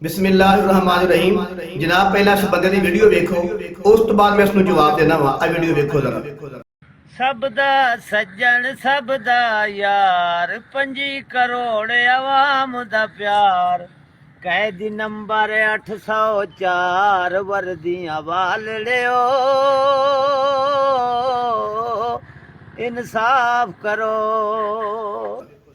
बिस्मिल्लाहिर्रहमानिर्रहीम। जनाब पहला इस बंदे की वीडियो देखो, उस तो बाद मैं इसको जवाब देना वा। आ वीडियो देखो जरा। सब दा सज्जन सब दा यार 5 करोड़ आवाम दा प्यार कैदी नंबर 804 वर्दियां वाल लियो इंसाफ करो।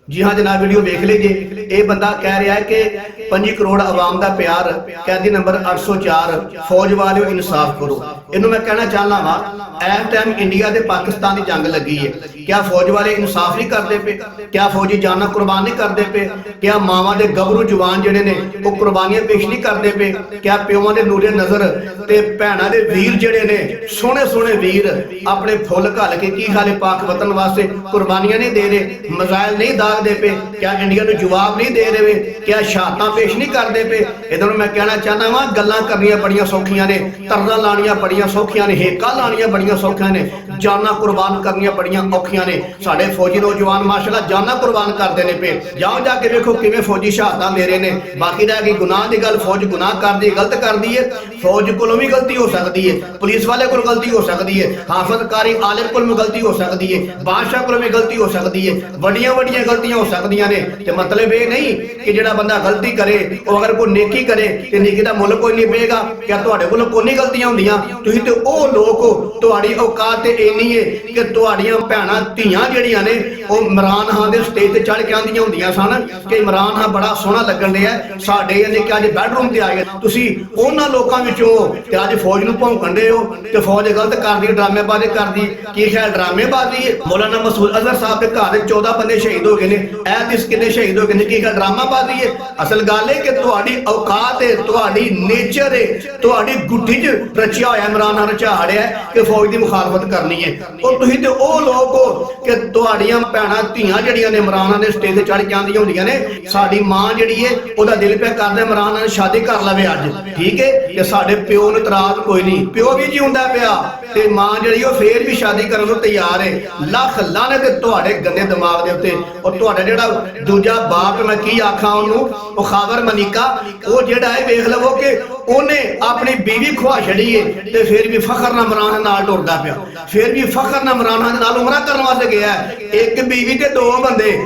जी हाँ जनाब, वीडियो देख लीजिए। ये बंदा कह रहा है कि 5 करोड़ आवाम का प्यार, कैदी नंबर 804, फौज वाले इंसाफ करो। इन्हों मैं कहना चाहना वा, इस टाइम इंडिया ते पाकिस्तान की जंग लगी है। क्या फौज वाले इंसाफ नहीं करते पे? क्या फौजी जाना कुर्बान नहीं करते पे? क्या मावां दे गबरू जवान जिहड़े ने वो कुर्बानियां पेश नहीं करते पे? क्या प्योवां दे नूरे नज़र ते भैणां दे वीर जिहड़े ने सोहणे सोहणे वीर अपने फुੱਲ घल के की खाले पाक वतन वास्ते कुर्बानियां नहीं दे रहे, मजाइल नहीं दागदे पे? क्या इंडिया नूं जवाब नहीं दे रहे? क्या शहादतां पेश नहीं करते पे? इधर मैं कहना चाहना वा, गल्लां करनियां बड़ियां सौखियां ने, तरला लानियां बड़ियां सौखियां ने, हेका लानियां बड़ियां सौखियां ने, जाना कुर्बान करनियां बड़ियां औखियां ने। साडे फौजी नौजवान माशाअल्लाह जाना कुर्बान करते हैं पे। जाओ जाके देखो किवें फौजी शहादतां दे रहे ने। बाकी रह गई गुनाह की गल, फौज गुनाह करदी गलत करदी है, फौज कोलों भी गलती हो सकती है, पुलिस वाले को गलती हो सकती है, हाफिज कारी आलिम को भी गलती हो सकती है, बादशाह को भी गलती हो सकती है, वड्डियां वड्डियां गलतियां हो सकदियां ने। ते मतलब ये नहीं कि जिहड़ा बंदा गलती करे वो अगर कोई नेकी करे ते नेकी दा मुल कोई नहीं पेगा। क्या तुहाडे कोलों कोई नहीं गलतियां होंदियां? तुसीं ते ओह लोक हो, तुहाडी औकात ते इन्नी है कि तुहाडियां भैणां धीआं ਜਿਹੜੀਆਂ ਨੇ ਉਹ ਇਮਰਾਨ ਖਾਨ ਦੇ ਸਟੇਜ ਤੇ ਚੜ ਕੇ ਆਂਦੀਆਂ ਹੁੰਦੀਆਂ ਸਨ ਕਿ ਇਮਰਾਨ ਖਾਨ ਬੜਾ ਸੋਹਣਾ ਲੱਗਣ ਡਿਆ, ਸਾਡੇ ਇਹਨੇ ਕਿ ਅੱਜ ਬੈਡਰੂਮ ਤੇ ਆ ਗਏ। ਤੁਸੀਂ ਉਹਨਾਂ ਲੋਕਾਂ ਵਿੱਚੋਂ ਤੇ ਅੱਜ ਫੌਜ ਨੂੰ ਭੌਂਕਣ ਦੇ ਹੋ ਤੇ ਫੌਜ ਗਲਤ ਕਰਦੀ, ਡਰਾਮੇਬਾਜ਼ੀ ਕਰਦੀ। ਕੀ ਖੈਰ ਡਰਾਮੇਬਾਜ਼ੀ ਹੈ? ਮੌਲਾਨਾ ਮਸੂਦ ਅਜ਼ਹਰ ਸਾਹਿਬ ਦੇ ਘਰ ਦੇ 14 ਬੰਦੇ ਸ਼ਹੀਦ ਹੋ ਗਏ ਨੇ, ਇਹ ਦਿਸ ਕਿੰਨੇ ਸ਼ਹੀਦ ਹੋ ਗਏ ਨੇ? ਕੀ ਖੈਰ ਡਰਾਮਾਬਾਜ਼ੀ ਹੈ? ਅਸਲ ਗੱਲ ਹੈ ਕਿ ਤੁਹਾਡੀ ਔਕਾਤ ਹੈ, ਤੁਹਾਡੀ ਨੇਚਰ ਹੈ, ਤੁਹਾਡੀ ਗੁੱਡੀ 'ਚ ਰਚਿਆ ਹੋਇਆ ਇਮਰਾਨ ਖਾਨ ਰਚਾੜਿਆ ਕਿ ਫੌਜ ਦੀ ਮੁਖਾਲਫਤ ਕਰਨੀ ਹੈ। ਉਹ ਤੁਸੀਂ ਤੇ ਉਹ ਲੋਕ ਹੋ ਕਿ ਤੁਹਾਡੀਆਂ ਭੈਣਾਂ ਧੀਆਂ ਜਿਹੜੀਆਂ ਨੇ ਇਮਰਾਨ ਖਾਨ ਦੇ ਸਟੇਜ ਤੇ ਚੜ ਕੇ ਆਉਂਦੀਆਂ ਹੁੰਦੀਆਂ ਨੇ। ਸਾਡੀ ਮਾਂ ਜਿਹੜੀ ਹੈ ਉਹਦਾ ਦਿਲ ਪਿਆ ਕਰਦਾ ਇਮਰਾਨ ਖਾਨ ਸ਼ਾਦੀ ਕਰ ਲਵੇ ਅੱਜ, ਠੀਕ ਹੈ? ਤੇ ਸਾਡੇ ਪਿਓ ਨੂੰ ਇਤਰਾਜ਼ ਕੋਈ ਨਹੀਂ, ਪਿਓ ਵੀ ਜਿਉਂਦਾ ਪਿਆ ਤੇ ਮਾਂ ਜਿਹੜੀ ਉਹ ਫੇਰ ਵੀ ਸ਼ਾਦੀ ਕਰਨ ਨੂੰ ਤਿਆਰ ਹੈ। ਲੱਖ ਲਾਹਨਤ ਤੁਹਾਡੇ ਗੰਦੇ ਦਿਮਾਗ ਦੇ ਉੱਤੇ। ਔਰ ਤੁਹਾਡਾ ਜਿਹੜਾ ਦੂਜਾ ਬਾਪ, ਮੈਂ ਕੀ ਆਖਾਂ ਉਹਨੂੰ, ਉਹ ਖਾਵਰ ਮਨੀਕਾ, ਉਹ ਜਿਹੜਾ ਹੈ ਵੇਖ ਲਵੋ ਕਿ ਉਹਨੇ ਆਪਣੀ ਬੀਵੀ ਖਵਾ ਛੜੀ ਹੈ ਤੇ ਫਿਰ ਵੀ ਫਖਰ ਨਾਲ ਇਮਰਾਨ ਨਾਲ ਟੁਰਦਾ ਪਿਆ, ਫਿਰ ਵੀ ਫਖਰ ਨਾਲ ਇਮਰਾਨ ਨਾਲ ਉਮਰਾ ਕਰਨ ਵਾਸਤੇ ਗਿਆ। ਇੱਕ ਬੀਵੀ ਤੇ 2 ਬੰਦੇ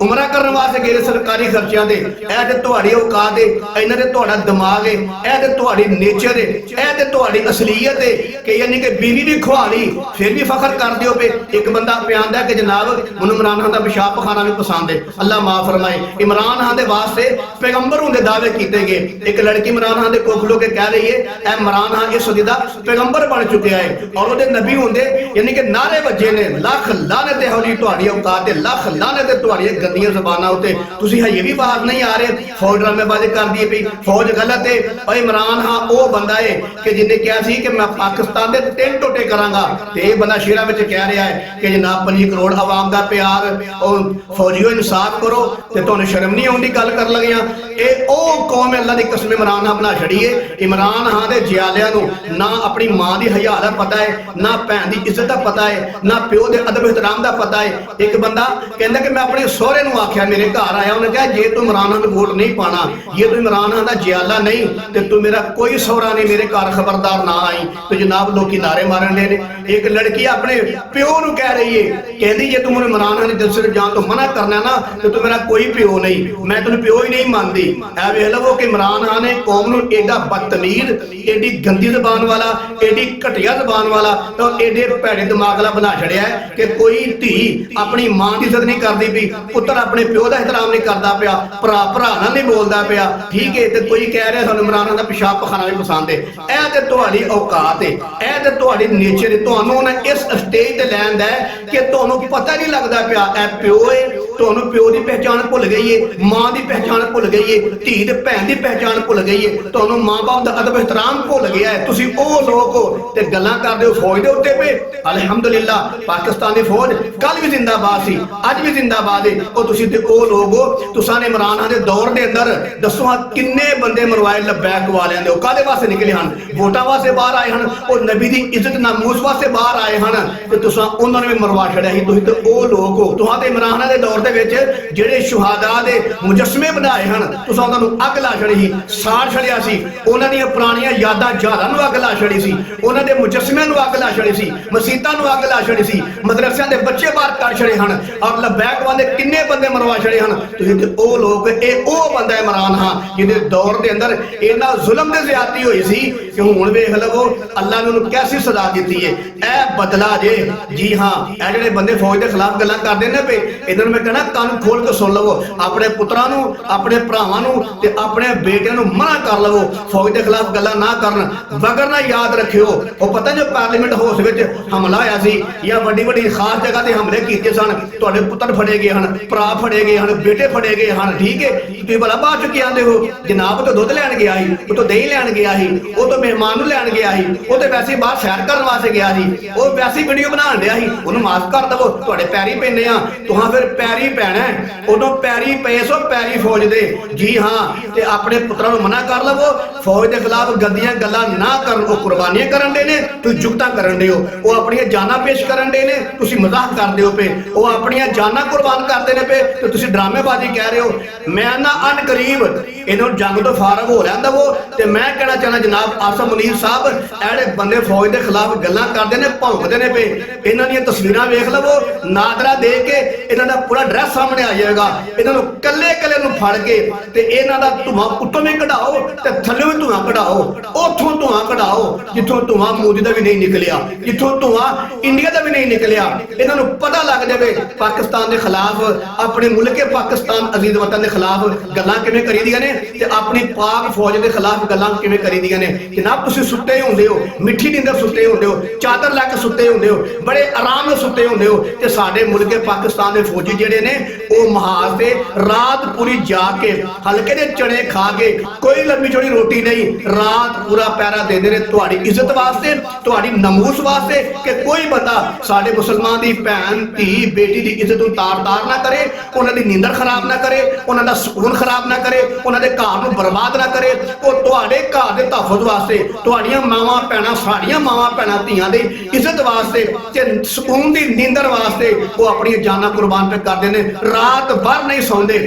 ਉਮਰਾ ਕਰਨ ਵਾਸਤੇ ਗਏ ਸਰਕਾਰੀ ਖਰਚਿਆਂ ਦੇ। ਇਹ ਤੇ ਤੁਹਾਡੀ ਔਕਾਤ ਹੈ, ਇਹਨਾਂ ਤੇ ਤੁਹਾਡਾ ਦਿਮਾਗ ਹੈ, ਇਹ ਤੇ ਤੁਹਾਡੀ ਨੇਚਰ ਹੈ, ਇਹ ਤੇ ਤੁਹਾਡੀ ਅਸਲੀਅਤ ਹੈ ਕਿ ਯਾਨੀ ਕਿ ਬੀਵੀ ਵੀ ਖਵਾ ਲਈ ਫਿਰ ਵੀ ਫਖਰ ਕਰਦੇ ਹੋ ਪਏ। ਇੱਕ ਬੰਦਾ ਪਿਆਂਦਾ ਕਿ ਜਨਾਬ ਮੈਨੂੰ ਇਮਰਾਨ ਖਾਨ ਦਾ ਪਿਸ਼ਾਬ ਪਖਾਨਾ ਵੀ ਪਸੰਦ ਹੈ, ਅੱਲਾ ਮਾਫ ਫਰਮਾਏ। ਇਮਰਾਨ ਖਾਨ ਦੇ ਵਾਸਤੇ ਪੈਗੰਬਰ ਹੁੰਦੇ ਦਾਅਵੇ ਕੀਤੇ ਗਏ। ਇੱਕ ਲੜਕੀ ਇਮਰਾਨ ਖਾਨ ਦੇ ਕੋਲ ਖਲੋ ਕੇ ਕਹਿ ਰਹੀ ਹੈ ਇਹ ਇਮਰਾਨ ਖਾਨ ਇਸ ਸਦੀ ਦਾ ਪੈਗੰਬਰ ਬਣ ਚੁੱਕਿਆ ਹੈ ਔਰ ਉਹਦੇ ਨਬੀ ਹੁੰਦੇ ਯਾਨੀ ਕਿ ਨਾਰੇ ਵੱਜੇ ਨੇ। ਲੱਖ ਲਾਹਨਤ ਇਹੋ ਜਿਹੀ ਤੁਹਾਡੀ ਔਕਾਤ ਹੈ, ਲੱਖ ਲਾਹਨਤ ਤੁਹਾਡੀਆਂ ਗੰਦੀਆਂ ਜ਼ਬਾਨਾਂ ਉੱਤੇ। ਤੁਸੀਂ ਹਜੇ ਵੀ ਬਾਹਰ ਨਹੀਂ ਆ ਰਹੇ। ਫੌਜ ਡਰਾਮੇਬਾਜ਼ੀ ਕਰਦੀ ਹੈ ਪਈ, ਫੌਜ ਗਲਤ ਹੈ। ਔਰ ਇਮਰਾਨ ਖਾਨ ਉਹ ਬੰਦਾ ਹੈ ਕਿ ਜਿਹਨੇ ਕਿਹਾ ਸੀ ਕਿ ਮੈਂ ਪਾਕਿਸਤਾਨ ਦੇ 3 ਟੋਟੇ ਕਰਾਂਗਾ ਤੇ ਇਹ ਬੰਦਾ ਸ਼ੇਰਾਂ ਵਿੱਚ ਕਹਿ ਰਿਹਾ ਹੈ ਕਿ ਜਨਾਬ 5 ਕਰੋੜ ਆਵਾਮ ਦਾ ਪਿਆਰ, ਉਹ ਫੌਜੀਓ ਇਨਸਾਫ ਕਰੋ ਤੇ ਤੁਹਾਨੂੰ ਸ਼ਰਮ ਨਹੀਂ ਆਉਂਦੀ ਗੱਲ ਕਰਨ ਲੱਗਿਆ? ਇਹ ਉਹ ਕੌਮ ਅੱਲਾ ਦੀ ਕਸਮ ਇਮਰਾਨ ਖਾਨ ਬਣਾ ਛੜੀ ਹੈ। ਇਮਰਾਨ ਖਾਨ ਦੇ ਜਿਆਲਿਆਂ ਨੂੰ ਨਾ ਆਪਣੀ ਮਾਂ ਦੀ ਹਯਾ ਦਾ ਪਤਾ ਹੈ, ਨਾ ਭੈਣ ਦੀ ਇੱਜ਼ਤ ਦਾ ਪਤਾ ਹੈ, ਨਾ ਪਿਓ ਦੇ ਅਦਬ ਇhtਰਾਮ ਦਾ ਪਤਾ ਹੈ। ਇੱਕ ਬੰਦਾ ਕਹਿੰਦਾ ਕਿ ਮੈਂ ਆਪਣੇ ਸਹੁਰੇ ਨੂੰ ਆਖਿਆ, ਮੇਰੇ ਘਰ ਆਇਆ, ਉਹਨੇ ਕਿਹਾ ਜੇ ਤੂੰ ਇਮਰਾਨ ਖਾਨ ਨੂੰ ਵੋਟ ਨਹੀਂ ਪਾਣਾ, ਜੇ ਤੂੰ ਇਮਰਾਨ ਖਾਨ ਦਾ ਜਿਆਲਾ ਨਹੀਂ ਤੇ ਤੂੰ ਮੇਰਾ ਕੋਈ ਸਹੁਰਾ ਨਹੀਂ, ਮੇਰੇ ਘਰ ਖਬਰਦਾਰ ਨਾ ਆਈ। ਤੇ ਜਨਾਬ ਲੋਕੀ ਨਾਰੇ ਮਾਰਨ ਦੇ ਨੇ। ਇੱਕ ਲੜਕੀ ਆਪਣੇ ਪਿਓ ਨੂੰ ਕਹਿ ਰਹੀ ਹੈ, ਕਹਿੰਦੀ ਜੇ ਤੂੰ ਮੈਨੂੰ ਇਮਰਾਨ ਖਾਨ ਦੀ ਜਲਸੇ ਜਾਣ ਤੋਂ ਮਨਾ ਕਰਨਾ ਨਾ ਤੇ ਤੂੰ ਮੇਰਾ ਕੋਈ ਪਿਓ ਨਹੀਂ, ਮੈਂ ਤੈਨੂੰ ਪਿਓ ਹੀ ਨਹੀਂ ਮੰਨਦੀ। ਇਹ ਵੇਖ ਲਵੋ ਕਿ ਇਮਰਾਨ ਖਾਨ ਨੇ ਕੌਮ ਨੂੰ ਏਡਾ ਬਦਤਮੀਜ਼, ਏਡੀ ਗੰਦੀ ਜ਼ਬਾਨ ਵਾਲਾ, ਏਡੀ ਘਟੀਆ ਜ਼ਬਾਨ ਵਾਲਾ ਤੇ ਏਡੇ ਭੈੜੇ ਦਿਮਾਗ ਵਾਲਾ ਬਣਾ ਛੜਿਆ ਕਿ ਕੋਈ ਧੀ ਆਪਣੀ ਮਾਂ ਦੀ ਇੱਜ਼ਤ ਨਹੀਂ ਕਰਦੀ ਪਈ, ਪੁੱਤਰ ਆਪਣੇ ਪਿਓ ਦਾ ਇhtਰਾਮ ਨਹੀਂ ਕਰਦਾ ਪਿਆ, ਭਰਾ ਨਾਲ ਨਹੀਂ ਬੋਲਦਾ ਪਿਆ, ਠੀਕ ਹੈ? ਤੇ ਕੋਈ ਕਹਿ ਰਿਹਾ ਸਾਨੂੰ ਇਮਰਾਨ ਖਾਨ ਦਾ ਪਿਸ਼ਾਬ ਪਖਾਨਾ ਵੀ ਪਸੰਦ ਹੈ। ਇਹ ਤੇ ਤੁਹਾਡੀ ਔਕਾਤ ਹੈ, ਇਹ ਤੇ ਤੁਹਾਡੀ ਨੇਚਰ ਹੈ। ਤੁਹਾਨੂੰ ਉਹਨੇ ਇਸ ਸਟੇਜ ਤੇ ਲੈਂਦਾ ਕਿ ਤੁਹਾਨੂੰ ਪਤਾ ਨਹੀਂ ਲੱਗਦਾ ਪਿਆ ਇਹ ਪਿਓ ਹੈ। ਤੁਹਾਨੂੰ ਪਿਓ ਦੀ ਪਹਿਚਾਣ ਭੁੱਲ ਗਈ ਹੈ, ਮਾਂ ਦੀ ਪਹਿਚਾਣ ਭੁੱਲ ਗਈ ਹੈ, ਧੀ ਤੇ ਭੈਣ ਦੀ ਪਹਿਚਾਣ ਭੁੱਲ ਗਈ ਹੈ, ਤੁਹਾਨੂੰ ਮਾਂ ਬਾਪ ਦਾ ਅਦਬ ਇhtਰਾਮ ਭੁੱਲ ਗਿਆ ਹੈ। ਤੁਸੀਂ ਉਹ ਲੋਕ ਹੋ ਤੇ ਗੱਲਾਂ ਕਰਦੇ ਹੋ ਫੌਜ ਦੇ ਉੱਤੇ ਪਏ, ਅਲਹਮਦੁਲਿਲਾ ਪਾਕਿਸਤਾਨ ਦੀ ਫੌਜ ਕੱਲ ਵੀ ਜ਼ਿੰਦਾਬਾਦ ਸੀ, ਅੱਜ ਵੀ ਜ਼ਿੰਦਾਬਾਦ ਹੈ। ਉਹ ਤੁਸੀਂ ਤੇ ਉਹ ਲੋਕ ਹੋ, ਤੁਸਾਂ ਨੇ ਇਮਰਾਨ ਖਾਨ ਦੇ ਦੌਰ ਦੇ ਅੰਦਰ ਦੱਸੋ ਹਾਂ ਕਿੰਨੇ ਬੰਦੇ ਮਰਵਾਏ ਲਬੈਕ ਵਾਲਿਆਂ ਦੇ। ਉਹ ਕਾਹਦੇ ਵਾਸਤੇ ਨਿਕਲੇ ਹਨ? ਵੋਟਾਂ ਵਾਸਤੇ ਬਾਹਰ ਆਏ ਹਨ, ਉਹ ਨਬੀ ਦੀ ਇੱਜ਼ਤ ਨਾਮੂਸ ਵਾਸਤੇ ਬਾਹਰ ਆਏ ਹਨ, ਤੇ ਤੁਸਾਂ ਉਹਨਾਂ ਨੂੰ ਵੀ ਮਰਵਾ ਛੜਿਆ ਸੀ। ਤੁਸੀਂ ਤੇ ਉਹ ਲੋਕ ਹੋ, ਤੁਹਾਂ ਤੇ ਇਮਰਾਨ ਖਾਨ ਦੇ ਦੌਰ ਦੇ ਵਿੱਚ ਜਿਹੜੇ ਸ਼ੁਹਾਦਾ ਦੇ ਮੁਜੱਸਮੇ ਬਣਾਏ ਹਨ, ਤੁਸਾਂ ਉਹਨਾਂ ਨੂੰ ਅੱਗ ਲਾ ਛੜੀ ਸੀ, ਸਾੜ ਛੜਿਆ ਸੀ, ਉਹਨਾਂ ਦੀਆਂ ਪੁਰਾਣੀਆਂ ਯਾਦਾਂ ਯਾਦਾਂ ਨੂੰ ਅੱਗ ਲਾ ਛੜੀ ਸੀ, ਉਹਨਾਂ ਦੇ ਮੁਜੱਸਮਿਆਂ ਨੂੰ ਅੱਗ ਲਾ ਛੜੀ ਸੀ, ਮਸੀਤਾਂ ਨੂੰ ਅੱਗ ਲਾ ਛੜੀ ਸੀ, ਮਦਰਸਿਆਂ ਦੇ ਬੱਚੇ ਬਾਹਰ ਕੱਢ ਛੜੇ ਹਨ, ਔਰ ਲਬੈਕ ਵਾਲੇ ਕਿੰਨੇ ਬੰਦੇ ਮਰਵਾ ਛੜੇ ਹਨ। ਤੁਸੀਂ ਤੇ ਉਹ ਲੋਕ, ਇਹ ਉਹ ਬੰਦਾ ਇਮਰਾਨ ਖਾਨ ਜਿਹਦੇ ਦੌਰ ਦੇ ਅੰਦਰ ਇਹਨਾਂ ਜ਼ੁਲਮ ਤੇ ਜ਼ਿਆਦਤੀ ਹੋਈ ਸੀ ਕਿ ਹੁਣ ਵੇਖ ਲਵੋ ਅੱਲਾ ਨੇ ਉਹਨੂੰ ਕੈਸੀ ਸਜ਼ਾ ਦਿੱਤੀ ਹੈ। ਇਹ ਬਦਲਾ ਜੇ। ਜੀ ਹਾਂ, ਇਹ ਜਿਹੜੇ ਬੰਦੇ ਫੌਜ ਦੇ ਖਿਲਾਫ ਗੱਲਾਂ ਕਰਦੇ ਨੇ ਪਏ, ਇਹਨਾਂ ਨੂੰ ਮੈਂ ਕਹਿਣਾ ਕੰਨ ਖੋਲ ਕੇ ਸੁਣ ਲਵੋ। ਆਪਣੇ ਪੁੱਤਰਾਂ ਨੂੰ, ਆਪਣੇ ਭਰਾਵਾਂ ਨੂੰ ਤੇ ਆਪਣੇ ਬੇਟਿਆਂ ਨੂੰ ਮਨਾ ਕਰ ਲਵੋ ਫੌਜ ਦੇ ਖਿਲਾਫ ਗੱਲਾਂ ਨਾ ਕਰਨ। ਮਗਰ ਨਾ ਯਾਦ ਰੱਖਿਓ, ਉਹ ਪਤਾ ਜੋ ਪਾਰਲੀਮੈਂਟ ਹਾਊਸ ਵਿੱਚ ਹਮਲਾ ਹੋਇਆ ਸੀ ਜਾਂ ਵੱਡੀ ਵੱਡੀ ਖਾਸ ਜਗ੍ਹਾ ਤੇ ਹਮਲੇ ਕੀਤੇ ਸਨ, ਤੁਹਾਡੇ ਪੁੱਤਰ ਫੜੇ ਗਏ ਹਨ, ਭਰਾ ਫੜੇ ਗਏ ਹਨ, ਬੇਟੇ ਫੜੇ ਗਏ ਹਨ। ਠੀਕ ਹੈ, ਤੁਸੀਂ ਭਲਾ ਬਾਅਦ ਚ ਕੀ ਆਂਦੇ ਹੋ? ਜਨਾਬ ਤੋਂ ਦੁੱਧ ਲੈਣ ਗਿਆ ਸੀ, ਉਹ ਤੋਂ ਦਹੀਂ ਲੈਣ ਗਿਆ ਸੀ, ਉਹ ਤੋਂ ਮਹਿਮਾਨ ਨੂੰ ਲੈਣ ਗਿਆ ਸੀ, ਉਹ ਤੇ ਵੈਸੇ ਬਾਹਰ ਸੈਰ ਕਰਨ ਵਾਸਤੇ ਗਿਆ ਸੀ, ਉਹ ਵੈਸੇ ਵੀਡੀਓ ਬਣਾਉਣ ਡਿਆ ਸੀ, ਉਹਨੂੰ ਮਾਫ ਕਰ ਦਵੋ। ਤੁਹਾਡੇ ਪੈਰੀ ਪੈਂਦੇ ਆ, ਤੁਹਾਂ ਫਿਰ ਪੈਰੀ ਪੈਣਾ, ਉਦੋਂ ਪੈਰੀ ਪਏ ਸੋ ਪੈਰੀ ਫੌਜ ਦੇ। ਜੀ ਹਾਂ, ਤੇ ਆਪਣੇ ਪੁੱਤਰਾਂ ਨੂੰ ਮਨਾ ਕਰ ਲਵੋ ਫੌਜ ਦੇ ਖਿਲਾਫ ਗੰਦੀਆਂ ਗੱਲਾਂ ਨਾ ਕਰਨ। ਉਹ ਕੁਰਬਾਨੀਆਂ ਕਰਨ ਦੇ ਨੇ, ਤੁਸੀਂ ਜੁਗਤਾਂ ਕਰਨ ਦੇ ਹੋ। ਉਹ ਆਪਣੀਆਂ ਜਾਨਾਂ ਪੇਸ਼ ਕਰਨ ਦੇ ਨੇ, ਤੁਸੀਂ ਮਜ਼ਾਕ ਕਰਦੇ ਹੋ ਪਏ। ਉਹ ਆਪਣੀਆਂ ਜਾਨਾਂ ਕੁਰਬਾਨ ਕਰਦੇ ਨੇ ਪਏ ਤੇ ਤੁਸੀਂ ਡਰਾਮੇਬਾਜ਼ੀ ਕਹਿ ਰਹੇ ਹੋ। ਮੈਂ ਨਾ ਅਨ ਕਰੀਬ ਇਹਨੂੰ ਜੰਗ ਤੋਂ ਫਾਰਗ ਹੋ ਲੈਂਦਾ ਵੋ। ਤੇ ਮੈਂ ਕਹਿਣਾ ਚਾਹਨਾ ਜਨਾਬ ਆਸਮ ਮੁਨੀਰ ਸਾਹਿਬ, ਜਿਹੜੇ ਬੰਦੇ ਫੌਜ ਦੇ ਖਿਲਾਫ ਗੱਲਾਂ ਕਰਦੇ ਨੇ, ਭੌਂਕਦੇ ਨੇ ਪਏ, ਇਹਨਾਂ ਦੀਆਂ ਤਸਵੀਰਾਂ ਵੇਖ ਲਵੋ, ਨਾਦਰਾ ਦੇ ਕੇ ਇਹਨਾਂ ਦਾ ਪੂਰਾ ਡਰੈਸ ਸਾਹਮਣੇ ਆ ਜਾਏਗਾ। ਇਹਨਾਂ ਨੂੰ ਕੱਲੇ ਕੱਲੇ ਨੂੰ ਫੜ ਕੇ ਤੇ ਇਹਨਾਂ ਦਾ ਧੂਆਂ ਉੱਤੋਂ ਵੀ ਕਢਾਓ ਤੇ ਥੱਲੇ ਵੀ ਧੂਆਂ ਕਢਾਓ, ਉੱਥੋਂ ਧੂਆਂ ਕਢਾਓ ਜਿੱਥੋਂ ਧੂਆਂ ਮੋਦੀ ਦਾ ਵੀ ਨਹੀਂ ਨਿਕਲਿਆ, ਜਿੱਥੋਂ ਧੂਆਂ ਇੰਡੀਆ ਦਾ ਵੀ ਨਹੀਂ ਨਿਕਲਿਆ। ਇਹਨਾਂ ਨੂੰ ਪਤਾ ਲੱਗ ਜਾਵੇ ਪਾਕਿਸਤਾਨ ਦੇ ਖਿਲਾਫ, ਆਪਣੇ ਮੁਲਕੇ ਪਾਕਿਸਤਾਨ ਅਜ਼ੀਜ਼ ਵਤਨ ਦੇ ਖਿਲਾਫ ਗੱਲਾਂ ਕਿਵੇਂ ਕਰੀਦੀਆਂ ਨੇ ਤੇ ਆਪਣੀ ਪਾਕ ਫੌਜ ਦੇ ਖਿਲਾਫ ਗੱਲਾਂ ਕਿਵੇਂ ਕਰੀਦੀਆਂ ਨੇ। ਜਨਾਬ ਤੁਸੀਂ ਸੁੱਤੇ ਹੁੰਦੇ ਹੋ, ਮਿੱਠੀ ਨੀਂਦਰ ਸੁੱਤੇ ਹੁੰਦੇ ਹੋ, ਚਾਦਰ ਲੈ ਕੇ ਸੁੱਤੇ ਹੁੰਦੇ ਹੋ, ਬੜੇ ਆਰਾਮ ਨਾਲ ਸੁੱਤੇ ਹੁੰਦੇ ਹੋ, ਤੇ ਸਾਡੇ ਮੁਲਕੇ ਪਾਕਿਸਤਾਨ ਦੇ ਫੌਜੀ ਜਿਹੜੇ ਨੇ ਉਹ ਮਹਾਜ਼ ਤੇ ਰਾਤ ਪੂਰੀ ਜਾ ਕੇ ਹਲਕੇ ਦੇ ਚਣੇ ਖਾ ਕੇ, ਕੋਈ ਲੰਮੀ ਚੌੜੀ ਰੋਟੀ ਨਹੀਂ, ਰਾਤ ਪੂਰਾ ਪਹਿਰਾ ਦਿੰਦੇ ਨੇ ਤੁਹਾਡੀ ਇੱਜ਼ਤ ਵਾਸਤੇ, ਤੁਹਾਡੀ ਨਮੂਸ ਵਾਸਤੇ, ਕਿ ਕੋਈ ਬੰਦਾ ਸਾਡੇ ਮੁਸਲਮਾਨ ਦੀ ਭੈਣ ਧੀ ਬੇਟੀ ਦੀ ਇੱਜ਼ਤ ਨੂੰ ਤਾਰ-ਤਾਰ ਨਾ ਕਰੇ, ਉਹਨਾਂ ਦੀ ਨੀਂਦਰ ਖਰਾਬ ਨਾ ਕਰੇ, ਉਹਨਾਂ ਦਾ ਸਕੂਨ ਖਰਾਬ ਨਾ ਕਰੇ, ਉਹਨਾਂ ਦੇ ਘਰ ਨੂੰ ਬਰਬਾਦ ਨਾ ਕਰੇ। ਉਹ ਤੁਹਾਡੇ ਘਰ ਦੇ ਤਹਫੁਜ਼ ਵਾਸਤੇ, ਤੁਹਾਡੀਆਂ ਮਾਵਾਂ ਭੈਣਾਂ, ਸਾਡੀਆਂ ਮਾਵਾਂ ਭੈਣਾਂ ਧੀਆਂ ਦੀ ਇੱਜ਼ਤ ਵਾਸਤੇ ਤੇ ਸਕੂਨ ਦੀ ਨੀਂਦਰ ਵਾਸਤੇ ਉਹ ਆਪਣੀਆਂ ਜਾਨਾਂ ਕੁਰਬਾਨ ਕਰਦੇ ਨੇ, ਰਾਤ ਭਰ ਨਹੀਂ ਸੌਂਦੇ,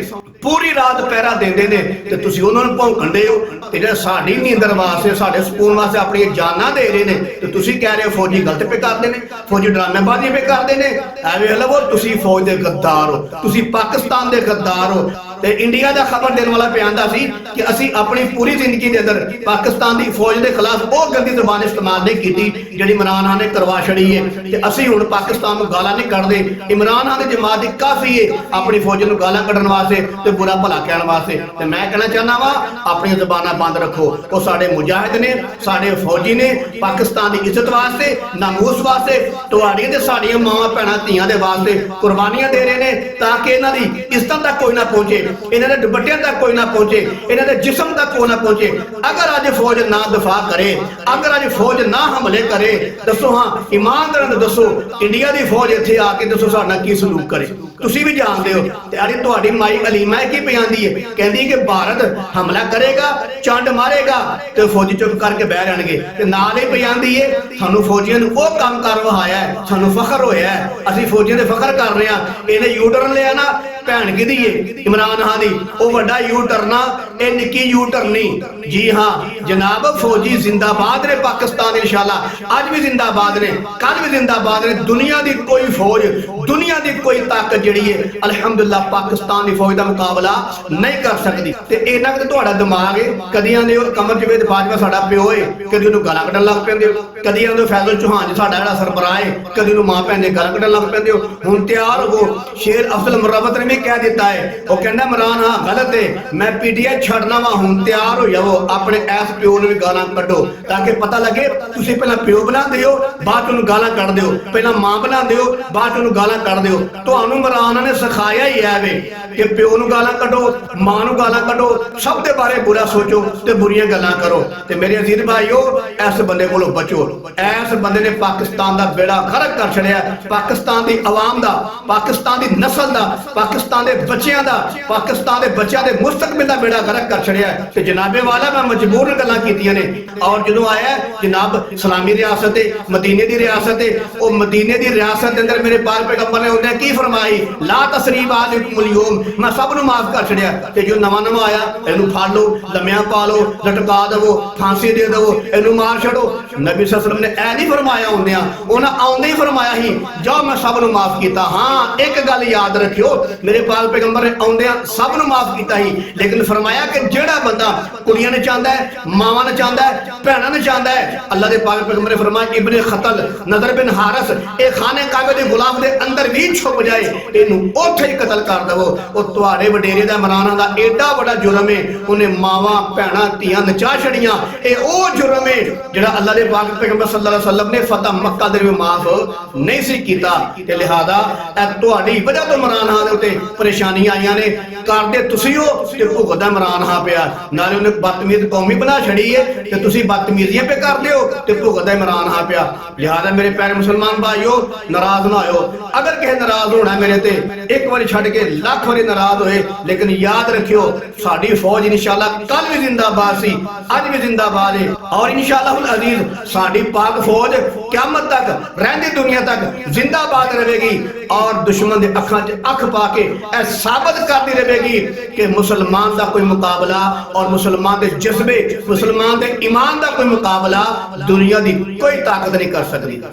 ਪੂਰੀ ਰਾਤ ਪਹਿਰਾ ਦਿੰਦੇ ਨੇ, ਤੇ ਤੁਸੀਂ ਉਹਨਾਂ ਨੂੰ ਭੌਂਕਣਦੇ ਹੋ। ਤੇ ਜਿਹੜਾ ਸਾਡੀ ਨੀਂਦਰ ਵਾਸਤੇ, ਸਾਡੇ ਸਕੂਨ ਵਾਸਤੇ ਆਪਣੀਆਂ ਜਾਨਾਂ ਦੇ ਰਹੇ ਨੇ, ਤੇ ਤੁਸੀਂ ਕਹਿ ਰਹੇ ਹੋ ਫੌਜੀ ਗਲਤ ਪੇ ਕਰਦੇ ਨੇ, ਫੌਜੀ ਡਰਾਮੇਬਾਜ਼ੀ ਪੇ ਕਰਦੇ ਨੇ। ਐਵੇਂ ਲਵੋ, ਤੁਸੀਂ ਫੌਜ ਦੇ ਗੱਦਾਰ ਹੋ, ਤੁਸੀਂ ਪਾਕਿਸਤਾਨ ਦੇ ਗੱਦਾਰ ਹੋ। ਤੇ ਇੰਡੀਆ ਦਾ ਖਬਰ ਦੇਣ ਵਾਲਾ ਪਿਆਂਦਾ ਸੀ ਕਿ ਅਸੀਂ ਆਪਣੀ ਪੂਰੀ ਜ਼ਿੰਦਗੀ ਦੇ ਅੰਦਰ ਪਾਕਿਸਤਾਨ ਦੀ ਫੌਜ ਦੇ ਖਿਲਾਫ ਉਹ ਗੰਦੀ ਜ਼ੁਬਾਨ ਇਸਤੇਮਾਲ ਨਹੀਂ ਕੀਤੀ ਜਿਹੜੀ ਇਮਰਾਨ ਖਾਨ ਨੇ ਕਰਵਾ ਛੜੀ ਹੈ। ਤੇ ਅਸੀਂ ਹੁਣ ਪਾਕਿਸਤਾਨ ਨੂੰ ਗਾਲਾਂ ਨਹੀਂ ਕੱਢਦੇ। ਇਮਰਾਨ ਖਾਨ ਦੀ ਜਮਾਤ ਦੀ ਕਾਫੀ ਹੈ ਆਪਣੀ ਫੌਜ ਨੂੰ ਗਾਲਾਂ ਕੱਢਣ ਵਾਸਤੇ ਤੇ ਬੁਰਾ ਭਲਾ ਕਹਿਣ ਵਾਸਤੇ। ਤੇ ਮੈਂ ਕਹਿਣਾ ਚਾਹੁੰਦਾ ਵਾ ਆਪਣੀਆਂ ਜ਼ੁਬਾਨਾਂ ਬੰਦ ਰੱਖੋ। ਉਹ ਸਾਡੇ ਮੁਜਾਹਿਦ ਨੇ, ਸਾਡੇ ਫੌਜੀ ਨੇ, ਪਾਕਿਸਤਾਨ ਦੀ ਇੱਜ਼ਤ ਵਾਸਤੇ, ਨਾਮੂਸ ਵਾਸਤੇ, ਤੁਹਾਡੀਆਂ ਤੇ ਸਾਡੀਆਂ ਮਾਵਾਂ ਭੈਣਾਂ ਧੀਆਂ ਦੇ ਵਾਸਤੇ ਕੁਰਬਾਨੀਆਂ ਦੇ ਰਹੇ ਨੇ, ਤਾਂ ਕਿ ਇਹਨਾਂ ਦੀ ਇੱਜ਼ਤਾਂ ਤੱਕ ਕੋਈ ਨਾ ਪਹੁੰਚੇ, ਇਹਨਾਂ ਦੇ ਦੁਪੱਟਿਆਂ ਤੱਕ ਕੋਈ ਨਾ ਪਹੁੰਚੇ, ਇਹਨਾਂ ਦੇ ਜਿਸਮ ਤੱਕ ਕੋਈ ਨਾ ਪਹੁੰਚੇ। ਅਗਰ ਅੱਜ ਫੌਜ ਨਾ ਦਫਾ ਕਰੇ, ਅਗਰ ਅੱਜ ਫੌਜ ਨਾ ਹਮਲੇ ਕਰੇ, ਦੱਸੋ ਹਾਂ ਇਮਾਨਦਾਰਾਂ ਨੂੰ ਦੱਸੋ, ਇੰਡੀਆ ਦੀ ਫੌਜ ਇੱਥੇ ਆ ਕੇ ਦੱਸੋ ਸਾਡੇ ਨਾਲ ਕੀ ਸਲੂਕ ਕਰੇ। ਤੁਸੀਂ ਵੀ ਜਾਣਦੇ ਹੋ। ਤੇ ਅਰੇ ਤੁਹਾਡੀ ਮਾਈ ਅਲੀਮਾ ਕੀ ਪਿਆਂਦੀ ਹੈ, ਕਹਿੰਦੀ ਕਿ ਭਾਰਤ ਹਮਲਾ ਕਰੇਗਾ, ਚੰਡ ਮਾਰੇਗਾ ਤੇ ਫੌਜੀ ਚੁੱਪ ਕਰਕੇ ਬਹਿ ਜਾਣਗੇ। ਤੇ ਨਾਲ ਹੀ ਪਿਆਂਦੀ ਹੈ ਸਾਨੂੰ ਫੌਜੀਆਂ ਨੂੰ ਉਹ ਕੰਮ ਕਰ ਵਹਾਇਆ ਹੈ, ਸਾਨੂੰ ਫਖਰ ਹੋਇਆ ਹੈ, ਅਸੀਂ ਫੌਜੀਆਂ ਦੇ ਫਖਰ ਕਰ ਰਹੇ ਹਾਂ। ਇਹਨੇ ਯੂ ਟਰਨ ਲਿਆ ਨਾ, ਭੈਣ ਕਿਹਦੀ ਏ? ਇਮਰਾਨ ਖਾਨ ਦੀ। ਉਹ ਵੱਡਾ ਯੂ ਟਰਨਾ, ਇਹ ਨਿੱਕੀ ਯੂ ਟਰਨੀ। ਜੀ ਹਾਂ ਜਨਾਬ, ਫੌਜੀ ਜ਼ਿੰਦਾਬਾਦ ਨੇ ਪਾਕਿਸਤਾਨ ਇਨਸ਼ਾਅੱਲਾ, ਅੱਜ ਵੀ ਜ਼ਿੰਦਾਬਾਦ ਨੇ, ਕੱਲ ਵੀ ਜ਼ਿੰਦਾਬਾਦ ਨੇ। ਦੁਨੀਆ ਦੀ ਕੋਈ ਫੌਜ, ਦੁਨੀਆ ਦੀ ਕੋਈ ਤਾਕਤ ਜਿਹੜੀ ਹੈ ਅਲਹਮਦੁਲਿਲਾ ਪਾਕਿਸਤਾਨ ਦੀ ਫੌਜ ਦਾ ਮੁਕਾਬਲਾ ਨਹੀਂ ਕਰ ਸਕਦੀ। ਤੇ ਇਹਨਾਂ ਕਿ ਤੁਹਾਡਾ ਦਿਮਾਗ ਹੈ, ਕਦੀ ਆਂਦੇ ਹੋ ਕਮਰ ਜਵੇਦ ਬਾਜਵਾ ਸਾਡਾ ਪਿਓ ਹੈ, ਕਦੀ ਉਹਨੂੰ ਗਾਲਾਂ ਕੱਢਣ ਲੱਗ ਪੈਂਦੇ ਹੋ, ਕਦੀ ਆਂਦੇ ਫੈਜ਼ਲ ਚੌਹਾਨ ਜੀ ਸਾਡਾ ਜਿਹੜਾ ਸਰਬਰਾਹ ਹੈ, ਕਦੀ ਉਹਨੂੰ ਮਾਂ ਭੈਣ ਦੇ ਗਾਲਾਂ ਕੱਢਣ ਲੱਗ ਪੈਂਦੇ ਹੋ। ਹੁਣ ਤਿਆਰ ਹੋ, ਸ਼ੇਰ ਅਫਜ਼ਲ ਮੁਰਵਤ ਨੇ ਨੇ ਕਹਿ ਦਿੱਤਾ ਹੈ, ਉਹ ਕਹਿੰਦਾ ਇਮਰਾਨ ਹਾਂ ਗਲਤ ਹੈ, ਮੈਂ ਪੀਟੀਆਈ ਛੱਡਣਾ ਵਾ, ਹੁਣ ਤਿਆਰ ਹੋ ਜਾਵੋ, ਆਪਣੇ ਐਸ ਪਿਓ ਨੂੰ ਵੀ ਗਾਲਾਂ ਕੱਢੋ ਤਾਂ ਕਿ ਪਤਾ ਲੱਗੇ ਤੁਸੀਂ ਪਹਿਲਾਂ ਪਿਓ ਬਣਾਉਂਦੇ ਹੋ, ਬਾਅਦ ਉਹਨੂੰ ਗਾਲਾਂ ਕੱਢਦੇ ਹੋ, ਪਹਿਲਾਂ ਮਾਂ ਬਣਾਉਂਦੇ ਹੋ, ਬਾਅਦ ਉਹਨੂੰ ਗਾਲਾਂ ਕੱਢਦੇ ਹੋ। ਤੁਹਾਨੂੰ ਇਮਰਾਨ ਨੇ ਸਿਖਾਇਆ ਹੀ ਹੈ ਵੇ ਕਿ ਪਿਓ ਨੂੰ ਗਾਲਾਂ ਕੱਢੋ, ਮਾਂ ਨੂੰ ਗਾਲਾਂ ਕੱਢੋ, ਸਭ ਦੇ ਬਾਰੇ ਬੁਰਾ ਸੋਚੋ ਤੇ ਬੁਰੀਆਂ ਗੱਲਾਂ ਕਰੋ। ਤੇ ਮੇਰੇ ਅਜ਼ੀਜ਼ ਭਾਈਓ, ਇਸ ਬੰਦੇ ਕੋਲੋਂ ਬਚੋ। ਇਸ ਬੰਦੇ ਨੇ ਪਾਕਿਸਤਾਨ ਦਾ ਬੇੜਾ ਗਰਕ ਕਰ ਛੜਿਆ, ਪਾਕਿਸਤਾਨ ਦੀ ਆਵਾਮ ਦਾ, ਪਾਕਿਸਤਾਨ ਦੀ ਨਸਲ ਦਾ, ਪਾਕਿਸਤਾਨ ਦੇ ਬੱਚਿਆਂ ਦਾ, ਪਾਕਿਸਤਾਨ ਦੇ ਬੱਚਿਆਂ ਦੇ ਮੁਸਤਕਬਲ ਦਾ ਬੇੜਾ ਗਰਕ ਕਰ ਛੜਿਆ। ਤੇ ਜਨਾਬੇ ਵਾਲਾ ਮੈਂ ਮਜਬੂਰ ਗੱਲਾਂ ਕੀਤੀਆਂ ਨੇ। ਔਰ ਜਦੋਂ ਆਇਆ ਜਨਾਬ ਇਸਲਾਮੀ ਰਿਆਸਤ ਹੈ, ਮਦੀਨੇ ਦੀ ਰਿਆਸਤ ਹੈ, ਉਹ ਮਦੀਨੇ ਦੀ ਰਿਆਸਤ ਦੇ ਅੰਦਰ ਮੇਰੇ ਪਾਕ ਪੈਗੰਬਰ ਨੇ ਉਹਨੇ ਕੀ ਫਰਮਾਈ, ਲਾ ਤਸਰੀਬ ਆਲੈकुमुल यौम, मैं सब ਨੂੰ ਮਾਫ ਕਰ ਛੜਿਆ। ਤੇ ਜੋ ਨਵਾਂ ਆਇਆ ਇਹਨੂੰ ਫੜ ਲਓ, ਲੰਮਿਆਂ ਪਾ ਲਓ, ਲਟਕਾ ਦੇਵੋ, ਫਾਂਸੀ ਦੇ ਦੇਵੋ, ਇਹਨੂੰ ਮਾਰ ਛੱਡੋ। ਨਬੀ ਸੱਲੱਲਾਹੁ ਅਲੈहि ਵਸੱਲਮ ਨੇ ਇਹ ਨਹੀਂ ਫਰਮਾਇਆ ਹੁੰਦਿਆਂ, ਉਹਨਾਂ ਆਉਂਦੇ ਹੀ ਫਰਮਾਇਆ ਸੀ ਜਾਓ ਮੈਂ ਸਭ ਨੂੰ ਮਾਫ ਕੀਤਾ। ਹਾਂ ਇੱਕ ਗੱਲ ਯਾਦ ਰੱਖਿਓ, ਮੇਰੇ ਪਾਕ ਪੈਗੰਬਰ ਨੇ ਆਉਂਦਿਆਂ ਸਭ ਨੂੰ ਮਾਫ ਕੀਤਾ ਸੀ, ਲੇਕਿਨ ਫਰਮਾਇਆ ਕਿ ਜਿਹੜਾ ਬੰਦਾ ਕੁੜੀਆਂ ਨੇ ਚਾਹੁੰਦਾ ਹੈ, ਮਾਵਾਂ ਨੇ ਚਾਹੁੰਦਾ ਹੈ, ਭੈਣਾਂ ਨੇ ਚਾਹੁੰਦਾ ਹੈ, ਅੱਲਾਹ ਦੇ ਪਾਕ ਪੈਗੰਬਰ ਨੇ ਫਰਮਾਇਆ ਇਬਨ ਖਤਲ ਨਦਰ ਬਿਨ ਹਾਰਸ ਇਹ ਖਾਨੇ ਕਾਬੇ ਦੇ ਗੁਲਾਮ ਦੇ ਅੰਦਰ ਵੀ ਛੁਪ ਜਾਏ, ਇਹਨੂੰ ਉੱਥੇ ਹੀ ਕਤਲ ਕਰ ਦੇਵੋ। ਉਹ ਤੁਹਾਡੇ ਵਡੇਰੇ ਦਾ ਇਮਰਾਨ ਦਾ ਏਡਾ ਵੱਡਾ ਜੁਰਮ ਹੈ, ਉਹਨੇ ਮਾਵਾਂ ਭੈਣਾਂ ਧੀਆਂ ਨਚਾ ਛੜੀਆਂ। ਇਹ ਉਹ ਜੁਰਮ ਹੈ ਜਿਹੜਾ ਅੱਲਾਹ ਦੇ ਪਾਕ ਪੈਗੰਬਰ ਸੱਲੱਲਾਹੁ ਅਲੈहि ਵਸੱਲਮ ਨੇ ਫਤਹ ਮੱਕਾ ਦੇ ਵਿੱਚ ਮਾਫ ਨਹੀਂ ਸੀ ਕੀਤਾ। ਤੇ ਲਿਹਾਜ਼ਾ ਇਹ ਤੁਹਾਡੀ ਵਜ੍ਹਾ ਤੋਂ ਇਮਰਾਨ ਖਾਨ ਦੇ ਉੱਤੇ ਪਰੇਸ਼ਾਨੀਆਂ ਆਈਆਂ ਨੇ। ਕਰਦੇ ਤੁਸੀਂ ਹੋ ਤੇ ਭੁਗਤਦਾ ਇਮਰਾਨ ਖਾਨ ਪਿਆ। ਨਾਲੇ ਉਹਨੇ ਬਦਤਮੀਜ਼ ਕੌਮੀ ਬਣਾ ਛੜੀ ਹੈ ਤੇ ਤੁਸੀਂ ਬਦਤਮੀਜ਼ੀਆਂ ਪੇ ਕਰਦੇ ਹੋ ਤੇ ਭੁਗਤਦਾ ਇਮਰਾਨ ਖਾਨ ਪਿਆ। ਲਿਹਾਜ਼ਾ ਮੇਰੇ ਪਿਆਰੇ ਮੁਸਲਮਾਨ ਭਾਈਓ, ਨਾਰਾਜ਼ ਨਾ ਹੋਇਓ। ਅਗਰ ਕਿਸੇ ਨਾਰਾਜ਼ ਹੋਣਾ ਮੇਰੇ ਤੇ, ਇੱਕ ਵਾਰੀ ਛੱਡ ਕੇ ਲੱਖ ਵਾਰੀ ਨਾਰਾਜ਼ ਹੋਏ, ਲੇਕਿਨ ਯਾਦ ਰੱਖਿਓ ਸਾਡੀ ਫੌਜ ਇਨਸ਼ਾਅੱਲਾ ਕੱਲ ਵੀ ਜ਼ਿੰਦਾਬਾਦ ਸੀ, ਅੱਜ ਵੀ ਜ਼ਿੰਦਾਬਾਦ ਹੈ। ਔਰ ਇਨਸ਼ਾਅੱਲਾਹੁਲ ਅਜ਼ੀਜ਼ ਸਾਡੀ ਪਾਕ ਫੌਜ ਕਿਆਮਤ ਤੱਕ, ਰਹਿੰਦੀ ਦੁਨੀਆ ਤੱਕ ਜ਼ਿੰਦਾਬਾਦ ਰਹੇਗੀ। ਔਰ ਦੁਸ਼ਮਣ ਦੇ ਅੱਖਾਂ 'ਚ ਅੱਖ ਪਾ ਕੇ ਇਹ ਸਾਬਤ ਕਰਦੀ ਰਹੇਗੀ ਕਿ ਮੁਸਲਮਾਨ ਦਾ ਕੋਈ ਮੁਕਾਬਲਾ ਔਰ ਮੁਸਲਮਾਨ ਦੇ ਜਜ਼ਬੇ, ਮੁਸਲਮਾਨ ਦੇ ਈਮਾਨ ਦਾ ਕੋਈ ਮੁਕਾਬਲਾ ਦੁਨੀਆ ਦੀ ਕੋਈ ਤਾਕਤ ਨਹੀਂ ਕਰ ਸਕਦੀ।